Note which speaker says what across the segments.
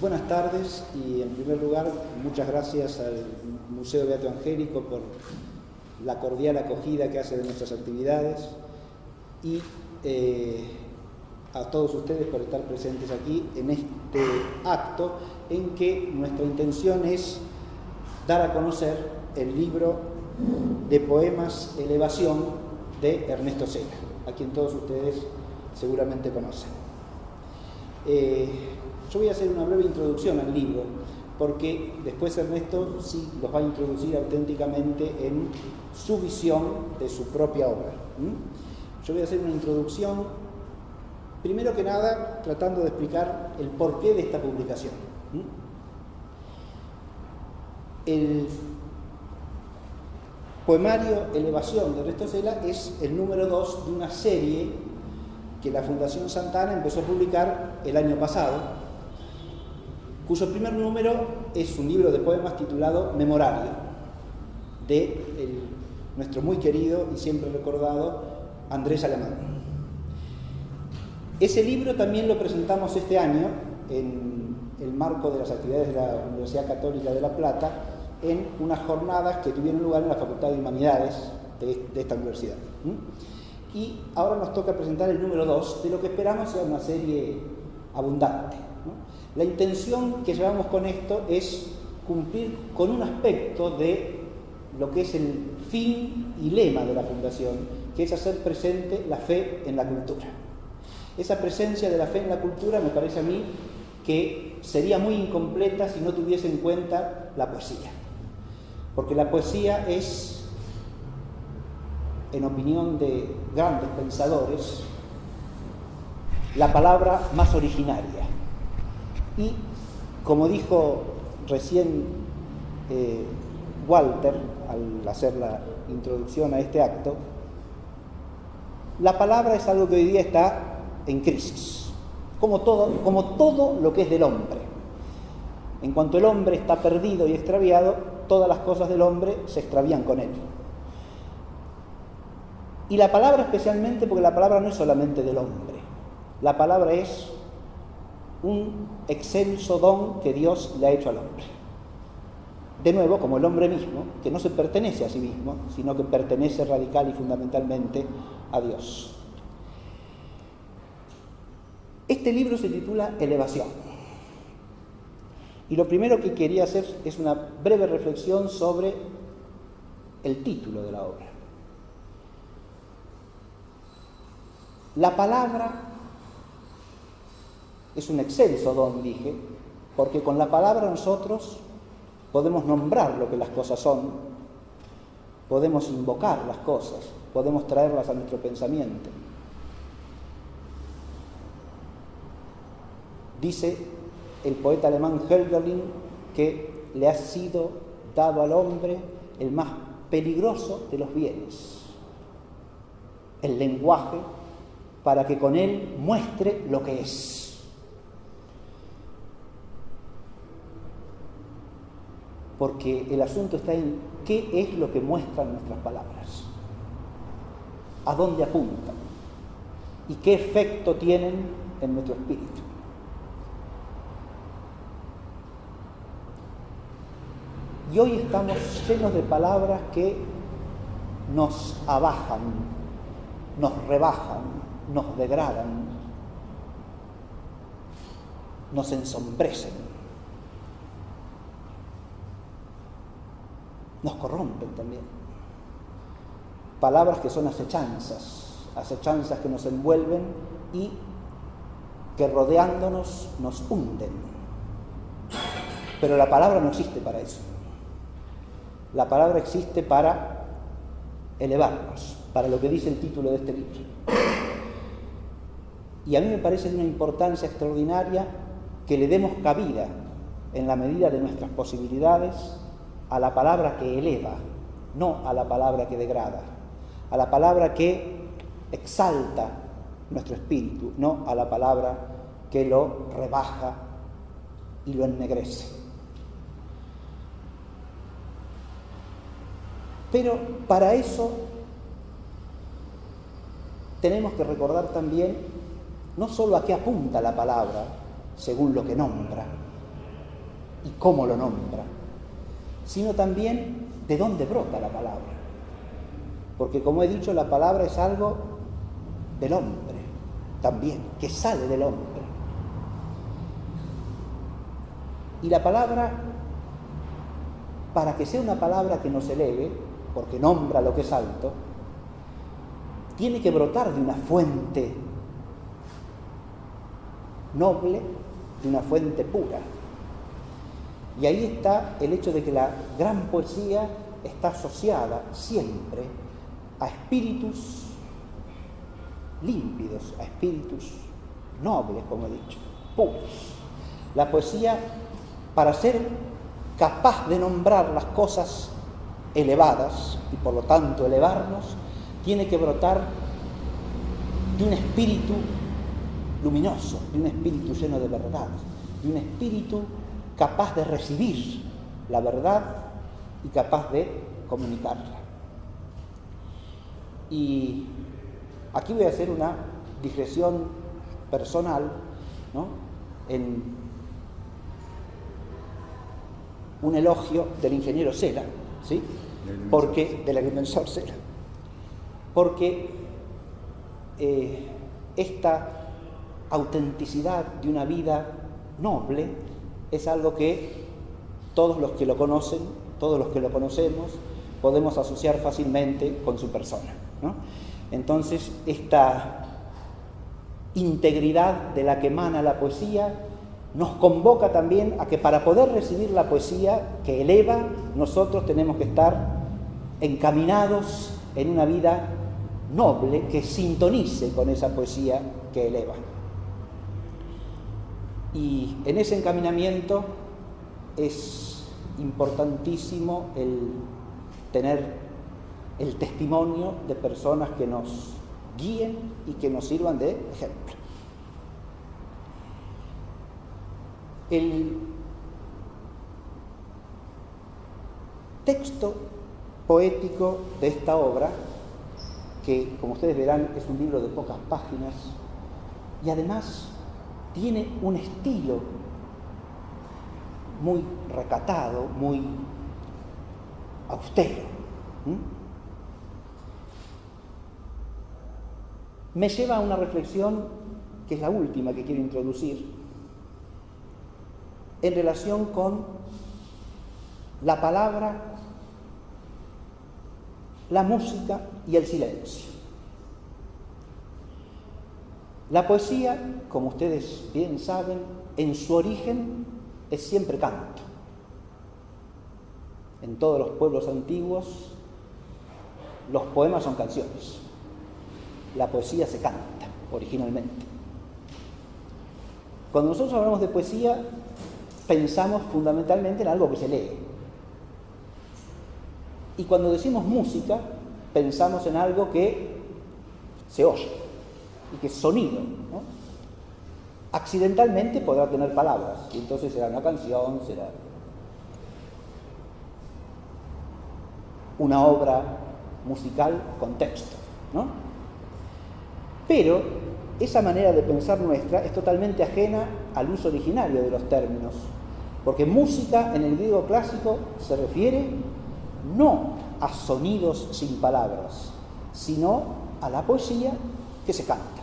Speaker 1: Buenas tardes y en primer lugar muchas gracias al Museo Beato Angélico por la cordial acogida que hace de nuestras actividades y a todos ustedes por estar presentes aquí en este acto en que nuestra intención es dar a conocer el libro de poemas Elevación de Ernesto Sena, a quien todos ustedes seguramente conocen. Yo voy a hacer una breve introducción al libro, porque después Ernesto sí los va a introducir auténticamente en su visión de su propia obra. Yo voy a hacer una introducción, primero que nada, tratando de explicar el porqué de esta publicación. El poemario Elevación de Ernesto Sena es el número 2 de una serie que la Fundación Santana empezó a publicar el año pasado, cuyo primer número es un libro de poemas titulado Memorario, de nuestro muy querido y siempre recordado Andrés Alemán. Ese libro también lo presentamos este año en el marco de las actividades de la Universidad Católica de La Plata, en unas jornadas que tuvieron lugar en la Facultad de Humanidades de esta universidad. Y ahora nos toca presentar el número 2 de lo que esperamos sea una serie abundante. La intención que llevamos con esto es cumplir con un aspecto de lo que es el fin y lema de la Fundación, que es hacer presente la fe en la cultura. Esa presencia de la fe en la cultura me parece a mí que sería muy incompleta si no tuviese en cuenta la poesía. Porque la poesía es, en opinión de grandes pensadores, la palabra más originaria. Y, como dijo recién Walter, al hacer la introducción a este acto, la palabra es algo que hoy día está en crisis, como todo lo que es del hombre. En cuanto el hombre está perdido y extraviado, todas las cosas del hombre se extravían con él. Y la palabra especialmente, porque la palabra no es solamente del hombre, la palabra es un excelso don que Dios le ha hecho al hombre. De nuevo, como el hombre mismo, que no se pertenece a sí mismo, sino que pertenece radical y fundamentalmente a Dios. Este libro se titula Elevación. Y lo primero que quería hacer es una breve reflexión sobre el título de la obra. La palabra es un excelso don, dije, porque con la palabra nosotros podemos nombrar lo que las cosas son, podemos invocar las cosas, podemos traerlas a nuestro pensamiento. Dice el poeta alemán Hölderlin que le ha sido dado al hombre el más peligroso de los bienes, el lenguaje, para que con él muestre lo que es. Porque el asunto está en qué es lo que muestran nuestras palabras, a dónde apuntan y qué efecto tienen en nuestro espíritu. Y hoy estamos llenos de palabras que nos abajan, nos rebajan, nos degradan, nos ensombrecen, nos corrompen también. Palabras que son acechanzas que nos envuelven y que rodeándonos nos hunden. Pero la palabra no existe para eso. La palabra existe para elevarnos, para lo que dice el título de este libro. Y a mí me parece de una importancia extraordinaria que le demos cabida, en la medida de nuestras posibilidades, a la palabra que eleva, no a la palabra que degrada, a la palabra que exalta nuestro espíritu, no a la palabra que lo rebaja y lo ennegrece. Pero para eso tenemos que recordar también no solo a qué apunta la palabra, según lo que nombra, y cómo lo nombra, sino también de dónde brota la palabra. Porque, como he dicho, la palabra es algo del hombre también, que sale del hombre. Y la palabra, para que sea una palabra que nos eleve, porque nombra lo que es alto, tiene que brotar de una fuente noble, de una fuente pura. Y ahí está el hecho de que la gran poesía está asociada siempre a espíritus límpidos, a espíritus nobles, como he dicho, puros. La poesía, para ser capaz de nombrar las cosas elevadas y por lo tanto elevarnos, tiene que brotar de un espíritu luminoso, de un espíritu lleno de verdad, de un espíritu capaz de recibir la verdad y capaz de comunicarla. Y aquí voy a hacer una digresión personal, ¿no?, en un elogio del ingeniero Cela, ¿sí?, del agrimensor Cela, porque esta autenticidad de una vida noble es algo que todos los que lo conocen, todos los que lo conocemos, podemos asociar fácilmente con su persona, ¿no? Entonces, esta integridad de la que emana la poesía nos convoca también a que para poder recibir la poesía que eleva, nosotros tenemos que estar encaminados en una vida noble que sintonice con esa poesía que eleva. Y en ese encaminamiento es importantísimo el tener el testimonio de personas que nos guíen y que nos sirvan de ejemplo. El texto poético de esta obra, que como ustedes verán es un libro de pocas páginas y además tiene un estilo muy recatado, muy austero, me lleva a una reflexión que es la última que quiero introducir en relación con la palabra, la música y el silencio. La poesía, como ustedes bien saben, en su origen es siempre canto. En todos los pueblos antiguos los poemas son canciones. La poesía se canta originalmente. Cuando nosotros hablamos de poesía, pensamos fundamentalmente en algo que se lee. Y cuando decimos música, pensamos en algo que se oye y que es sonido, ¿no? Accidentalmente podrá tener palabras, y entonces será una canción, será una obra musical con texto, ¿no? Pero esa manera de pensar nuestra es totalmente ajena al uso originario de los términos, porque música en el griego clásico se refiere no a sonidos sin palabras, sino a la poesía que se canta.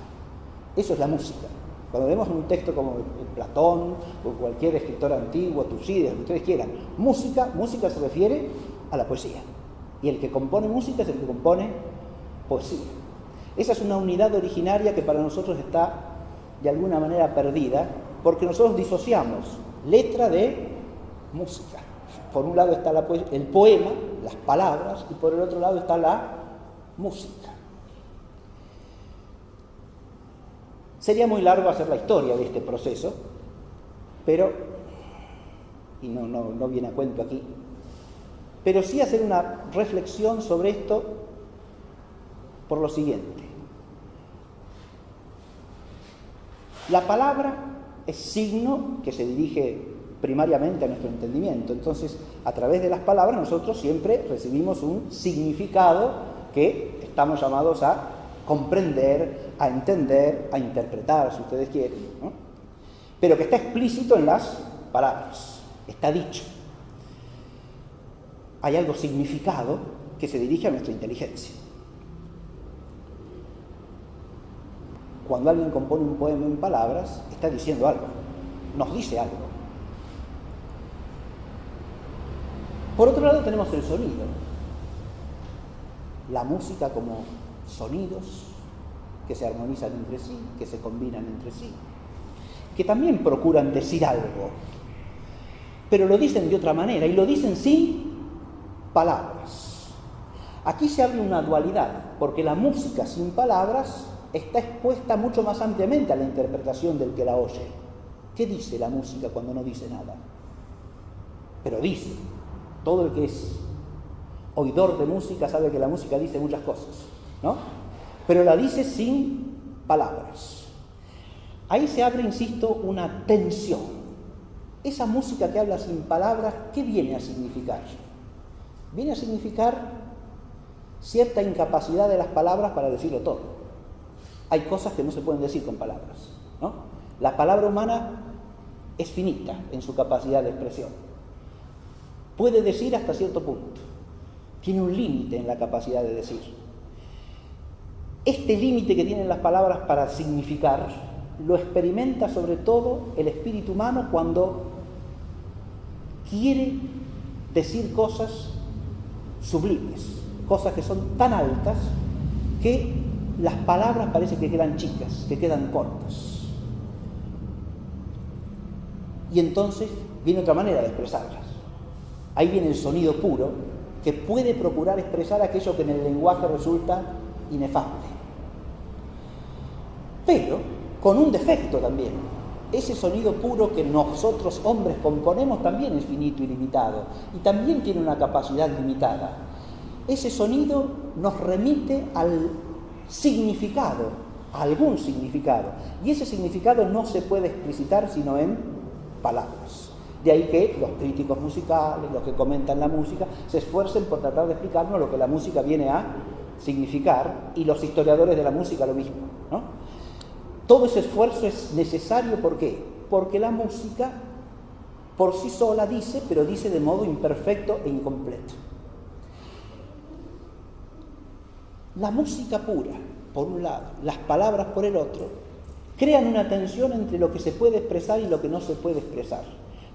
Speaker 1: Eso es la música. Cuando vemos un texto como Platón o cualquier escritor antiguo, Tucídides, lo que ustedes quieran, música se refiere a la poesía. Y el que compone música es el que compone poesía. Esa es una unidad originaria que para nosotros está de alguna manera perdida, porque nosotros disociamos letra de música. Por un lado está el poema, las palabras, y por el otro lado está la música. Sería muy largo hacer la historia de este proceso, pero, y no viene a cuento aquí, pero sí hacer una reflexión sobre esto por lo siguiente. La palabra es signo que se dirige primariamente a nuestro entendimiento. Entonces, a través de las palabras nosotros siempre recibimos un significado que estamos llamados a comprender, a entender, a interpretar, si ustedes quieren, ¿no? Pero que está explícito en las palabras. está dicho. Hay algo significado que se dirige a nuestra inteligencia. Cuando alguien compone un poema en palabras, está diciendo algo, nos dice algo. Por otro lado tenemos el sonido, la música como sonidos que se armonizan entre sí, que se combinan entre sí, que también procuran decir algo, pero lo dicen de otra manera y lo dicen sin palabras. Aquí se abre una dualidad, porque la música sin palabras está expuesta mucho más ampliamente a la interpretación del que la oye. ¿Qué dice la música cuando no dice nada? Pero dice. Todo el que es oidor de música sabe que la música dice muchas cosas, ¿no? Pero la dice sin palabras. Ahí se abre, insisto, una tensión. Esa música que habla sin palabras, ¿qué viene a significar? Viene a significar cierta incapacidad de las palabras para decirlo todo. Hay cosas que no se pueden decir con palabras, ¿no? La palabra humana es finita en su capacidad de expresión. Puede decir hasta cierto punto. Tiene un límite en la capacidad de decir. Este límite que tienen las palabras para significar lo experimenta sobre todo el espíritu humano cuando quiere decir cosas sublimes, cosas que son tan altas que las palabras parece que quedan chicas, que quedan cortas. Y entonces viene otra manera de expresarlas. Ahí viene el sonido puro, que puede procurar expresar aquello que en el lenguaje resulta inefable. Pero con un defecto también. Ese sonido puro que nosotros hombres componemos también es finito y limitado, y también tiene una capacidad limitada. Ese sonido nos remite al significado, a algún significado, y ese significado no se puede explicitar sino en palabras. De ahí que los críticos musicales, los que comentan la música, se esfuercen por tratar de explicarnos lo que la música viene a significar, y los historiadores de la música lo mismo, ¿no? Todo ese esfuerzo es necesario, ¿por qué? Porque la música por sí sola dice, pero dice de modo imperfecto e incompleto. La música pura, por un lado, las palabras por el otro, crean una tensión entre lo que se puede expresar y lo que no se puede expresar.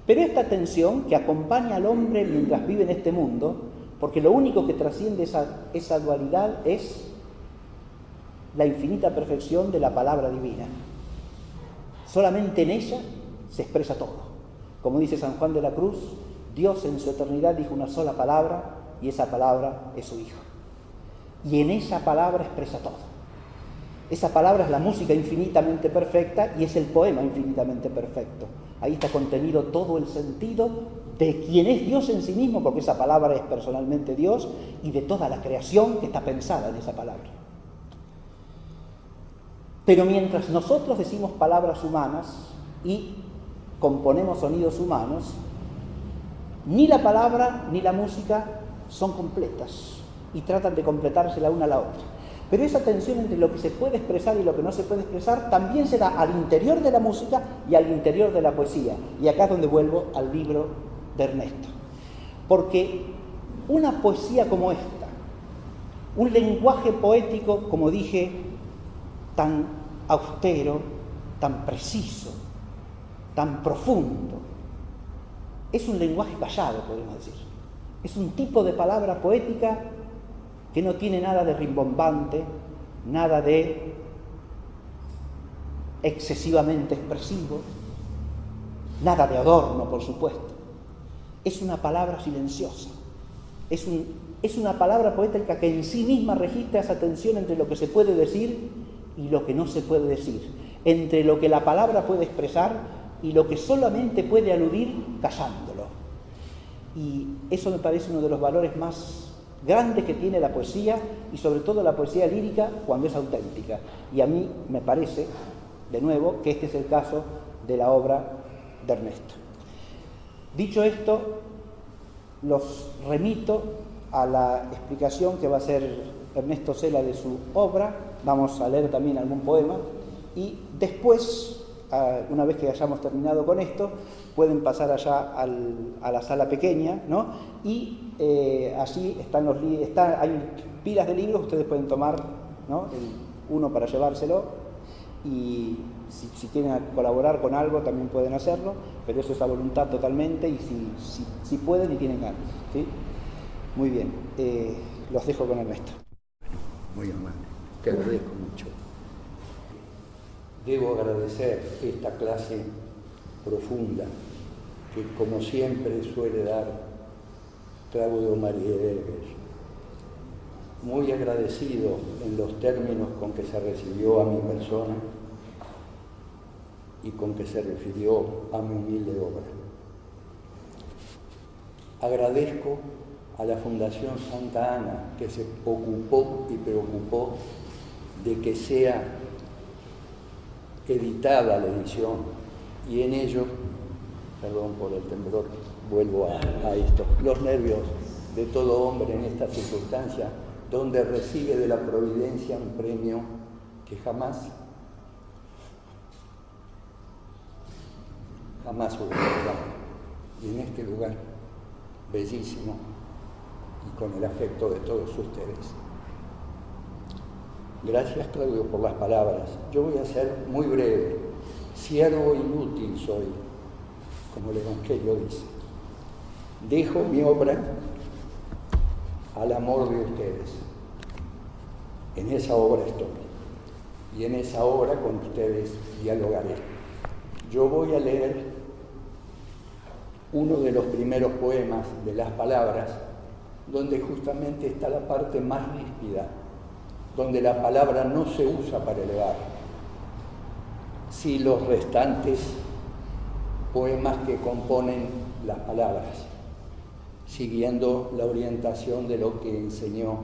Speaker 1: Pero esta tensión que acompaña al hombre mientras vive en este mundo, porque lo único que trasciende esa dualidad es la infinita perfección de la palabra divina. Solamente en ella se expresa todo. Como dice San Juan de la Cruz, Dios en su eternidad dijo una sola palabra, y esa palabra es su Hijo. Y en esa palabra expresa todo. Esa palabra es la música infinitamente perfecta y es el poema infinitamente perfecto. Ahí está contenido todo el sentido de quién es Dios en sí mismo, porque esa palabra es personalmente Dios, y de toda la creación que está pensada en esa palabra. Pero mientras nosotros decimos palabras humanas y componemos sonidos humanos, ni la palabra ni la música son completas y tratan de completarse la una a la otra. Pero esa tensión entre lo que se puede expresar y lo que no se puede expresar también se da al interior de la música y al interior de la poesía. Y acá es donde vuelvo al libro de Ernesto. Porque una poesía como esta, un lenguaje poético, como dije, tan austero, tan preciso, tan profundo, es un lenguaje callado, podemos decir. Es un tipo de palabra poética que no tiene nada de rimbombante, nada de excesivamente expresivo, nada de adorno, por supuesto. Es una palabra silenciosa, es una palabra poética que en sí misma registra esa tensión entre lo que se puede decir y lo que no se puede decir, entre lo que la palabra puede expresar y lo que solamente puede aludir callándolo. Y eso me parece uno de los valores más grandes que tiene la poesía, y sobre todo la poesía lírica cuando es auténtica. Y a mí me parece, de nuevo, que este es el caso de la obra de Ernesto. Dicho esto, los remito a la explicación que va a hacer Ernesto Cela de su obra. Vamos a leer también algún poema y después una vez que hayamos terminado con esto, pueden pasar allá a la sala pequeña, ¿no? Y allí están hay pilas de libros, ustedes pueden tomar, ¿no? Uno para llevárselo, y si quieren colaborar con algo también pueden hacerlo, pero eso es a voluntad totalmente, y si pueden y tienen ganas, ¿sí? Muy bien, los dejo con Ernesto.
Speaker 2: Muy amable, te agradezco mucho. Debo agradecer esta clase profunda que, como siempre, suele dar Claudio María Eber. Muy agradecido en los términos con que se recibió a mi persona y con que se refirió a mi humilde obra. Agradezco a la Fundación Santa Ana, que se ocupó y preocupó de que sea editada la edición, y en ello, perdón por el temblor, vuelvo a esto, los nervios de todo hombre en esta circunstancia, donde recibe de la providencia un premio que jamás hubiera dado. Y en este lugar bellísimo y con el afecto de todos ustedes. Gracias, Claudio, por las palabras. Yo voy a ser muy breve. Siervo inútil soy, como el Evangelio dice. Dejo mi obra al amor de ustedes. En esa obra estoy. Y en esa obra con ustedes dialogaré. Yo voy a leer uno de los primeros poemas de Las Palabras, donde justamente está la parte más ríspida, donde la palabra no se usa para elevar. Sí, los restantes poemas que componen las palabras, siguiendo la orientación de lo que enseñó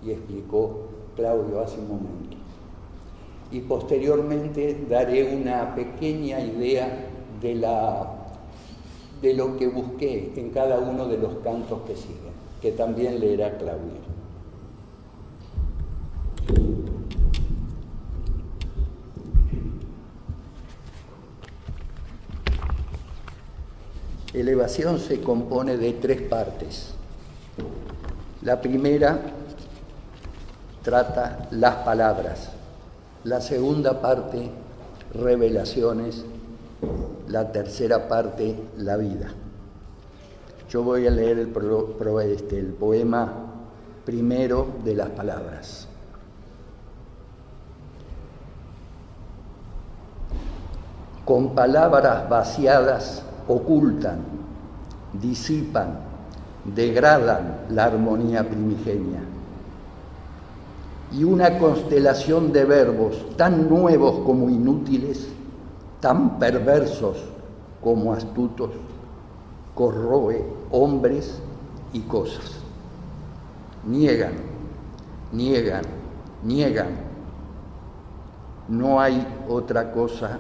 Speaker 2: y explicó Claudio hace un momento. Y posteriormente daré una pequeña idea de lo que busqué en cada uno de los cantos que siguen, que también leerá Claudio. Elevación se compone de 3 partes. La primera trata las palabras, la segunda parte, revelaciones, la tercera parte, la vida. Yo voy a leer el poema primero de las palabras. Con palabras vaciadas ocultan, disipan, degradan la armonía primigenia. Y una constelación de verbos tan nuevos como inútiles, tan perversos como astutos, corroe hombres y cosas. Niegan, niegan, niegan. No hay otra cosa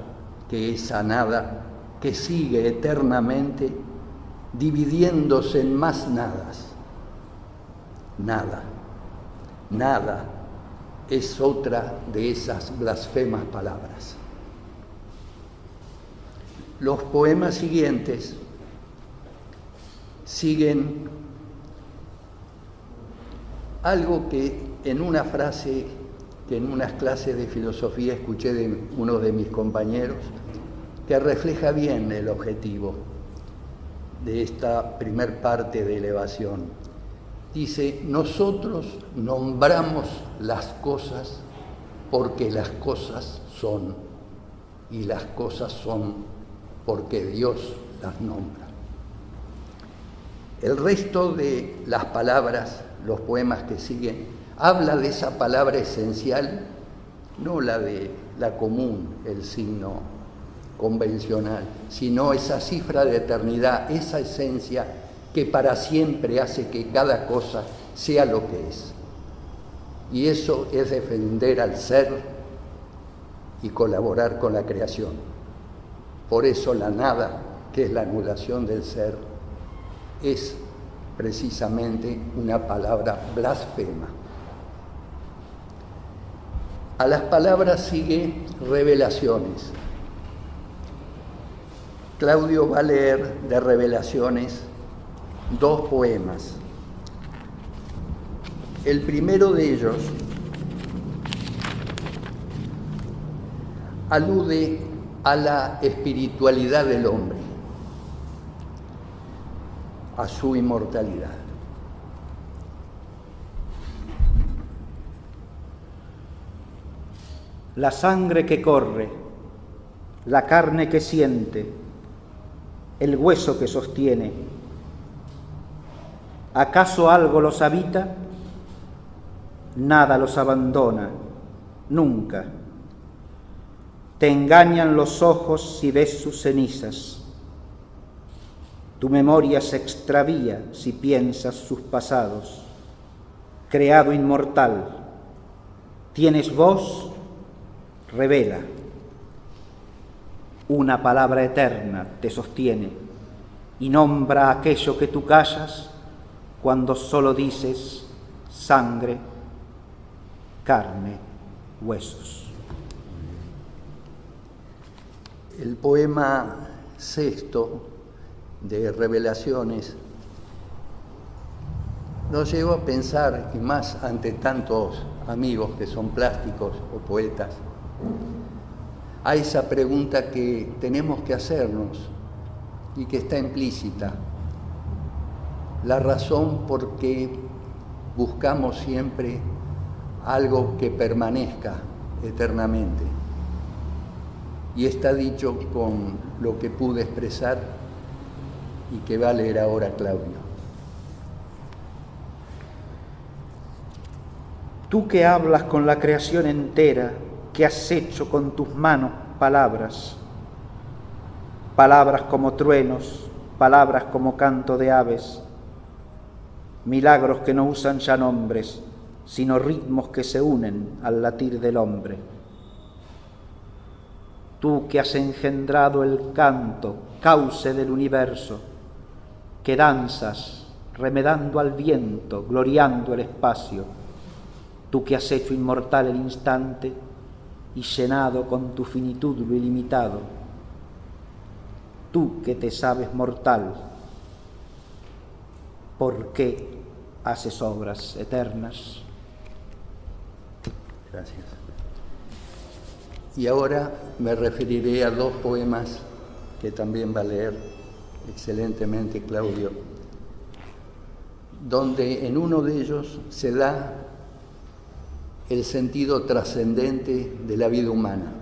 Speaker 2: que esa nada que sigue eternamente dividiéndose en más nadas. Nada, nada es otra de esas blasfemas palabras. Los poemas siguientes siguen algo que en una frase que en unas clases de filosofía escuché de uno de mis compañeros, que refleja bien el objetivo de esta primer parte de elevación. Dice, nosotros nombramos las cosas porque las cosas son, y las cosas son porque Dios las nombra. El resto de las palabras, los poemas que siguen, habla de esa palabra esencial, no la de la común, el signo convencional, sino esa cifra de eternidad, esa esencia que para siempre hace que cada cosa sea lo que es. Y eso es defender al ser y colaborar con la creación. Por eso la nada, que es la anulación del ser, es precisamente una palabra blasfema. A las palabras sigue revelaciones. Claudio va a leer de Revelaciones 2 poemas. El primero de ellos alude a la espiritualidad del hombre, a su inmortalidad.
Speaker 1: La sangre que corre, la carne que siente, el hueso que sostiene, ¿acaso algo los habita? Nada los abandona, nunca. Te engañan los ojos si ves sus cenizas. Tu memoria se extravía si piensas sus pasados. Creado inmortal, ¿tienes voz? Revela. Una palabra eterna te sostiene y nombra aquello que tú callas cuando solo dices sangre, carne, huesos.
Speaker 2: El poema sexto de Revelaciones nos lleva a pensar, y más ante tantos amigos que son plásticos o poetas, a esa pregunta que tenemos que hacernos y que está implícita: la razón por qué buscamos siempre algo que permanezca eternamente. Y está dicho con lo que pude expresar y que va a leer ahora Claudio.
Speaker 1: Tú que hablas con la creación entera, que has hecho con tus manos palabras, palabras como truenos, palabras como canto de aves, milagros que no usan ya nombres, sino ritmos que se unen al latir del hombre. Tú que has engendrado el canto, cauce del universo, que danzas, remedando al viento, gloriando el espacio, tú que has hecho inmortal el instante y llenado con tu finitud lo ilimitado, tú que te sabes mortal, ¿por qué haces obras eternas?
Speaker 2: Gracias. Y ahora me referiré a 2 poemas que también va a leer excelentemente Claudio, donde en uno de ellos se da el sentido trascendente de la vida humana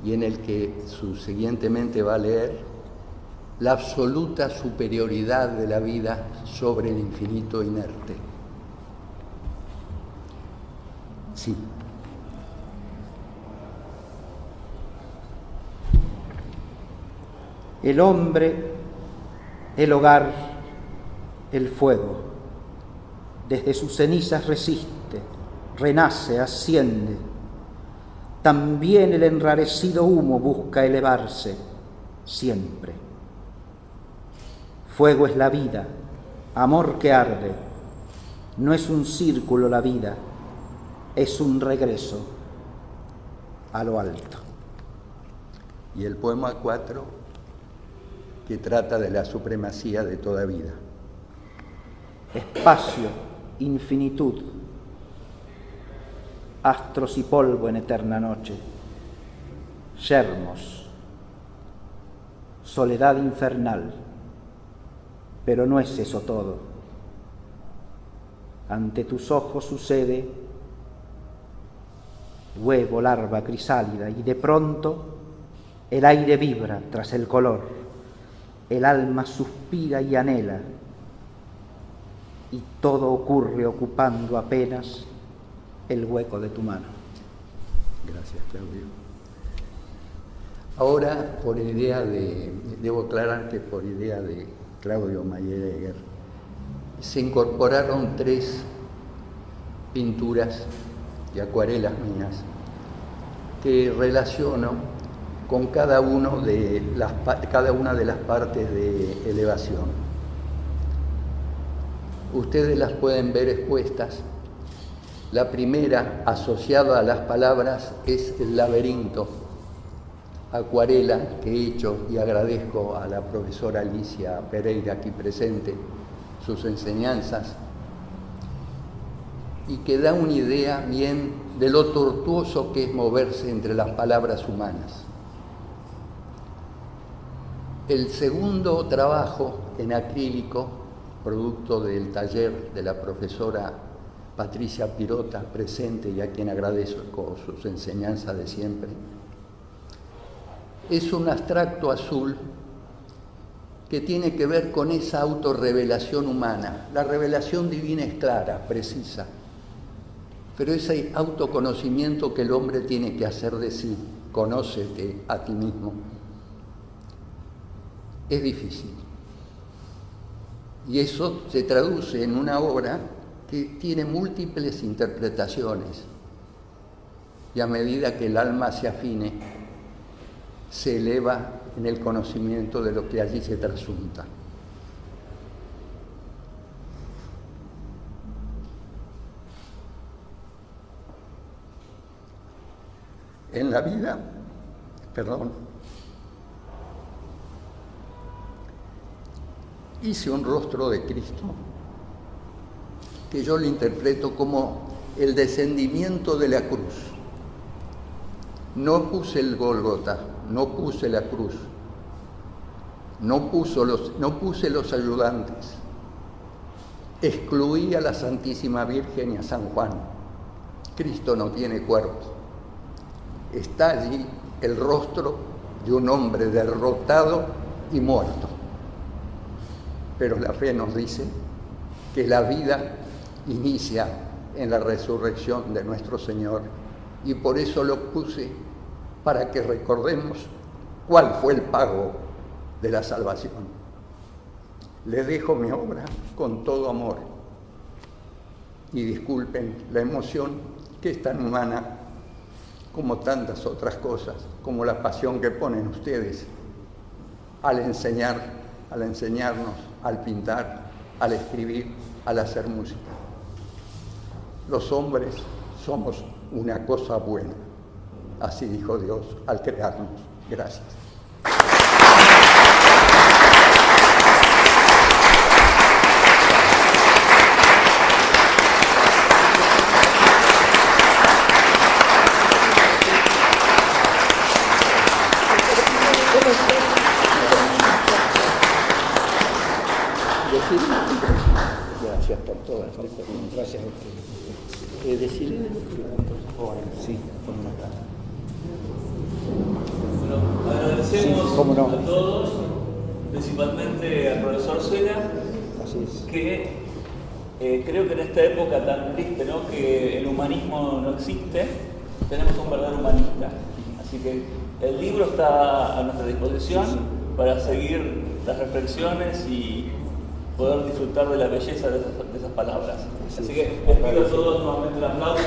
Speaker 2: y en el que subsiguientemente va a leer la absoluta superioridad de la vida sobre el infinito inerte. Sí.
Speaker 1: El hombre, el hogar, el fuego, desde sus cenizas resiste, renace, asciende. También el enrarecido humo busca elevarse, siempre. Fuego es la vida, amor que arde. No es un círculo la vida, es un regreso a lo alto.
Speaker 2: Y el poema 4, que trata de la supremacía de toda vida.
Speaker 1: Espacio, infinitud, astros y polvo en eterna noche, yermos, soledad infernal, pero no es eso todo. Ante tus ojos sucede huevo, larva, crisálida, y de pronto el aire vibra tras el color. El alma suspira y anhela, y todo ocurre ocupando apenas el hueco de tu mano.
Speaker 2: Gracias, Claudio. Ahora, debo aclarar que por idea de Claudio Mayeregger, se incorporaron 3 pinturas y acuarelas mías que relaciono con cada una de las partes de elevación. Ustedes las pueden ver expuestas. La primera, asociada a las palabras, es el laberinto, acuarela que he hecho, y agradezco a la profesora Alicia Pereira aquí presente sus enseñanzas, y que da una idea bien de lo tortuoso que es moverse entre las palabras humanas. El segundo trabajo en acrílico, producto del taller de la profesora Patricia Pirota, presente y a quien agradezco sus enseñanzas de siempre, es un abstracto azul que tiene que ver con esa autorrevelación humana. La revelación divina es clara, precisa, pero ese autoconocimiento que el hombre tiene que hacer de sí, conócete a ti mismo, es difícil. Y eso se traduce en una obra que tiene múltiples interpretaciones, y a medida que el alma se afine, se eleva en el conocimiento de lo que allí se trasunta. En la vida, hice un rostro de Cristo que yo lo interpreto como el descendimiento de la cruz. No puse el Gólgota, no puse la cruz, no puse los ayudantes, excluí a la Santísima Virgen y a San Juan. Cristo no tiene cuerpo. Está allí el rostro de un hombre derrotado y muerto. Pero la fe nos dice que la vida inicia en la resurrección de nuestro Señor, y por eso lo puse, para que recordemos cuál fue el pago de la salvación. Le dejo mi obra con todo amor, y disculpen la emoción, que es tan humana como tantas otras cosas, como la pasión que ponen ustedes al enseñarnos, al pintar, al escribir, al hacer música. Los hombres somos una cosa buena, así dijo Dios al crearnos. Gracias. Gracias por todas. Gracias a ustedes. Decirle sí, por una tarde.
Speaker 3: Bueno, agradecemos
Speaker 1: Sí, cómo no.
Speaker 3: a todos, principalmente al profesor Suena,
Speaker 1: Así es.
Speaker 3: que creo que en esta época tan triste, ¿no?, que el humanismo no existe, tenemos un verdadero humanista. Así que el libro está a nuestra disposición, sí, para seguir las reflexiones y poder disfrutar de la belleza de esas palabras. Así que les pido a todos nuevamente un aplauso.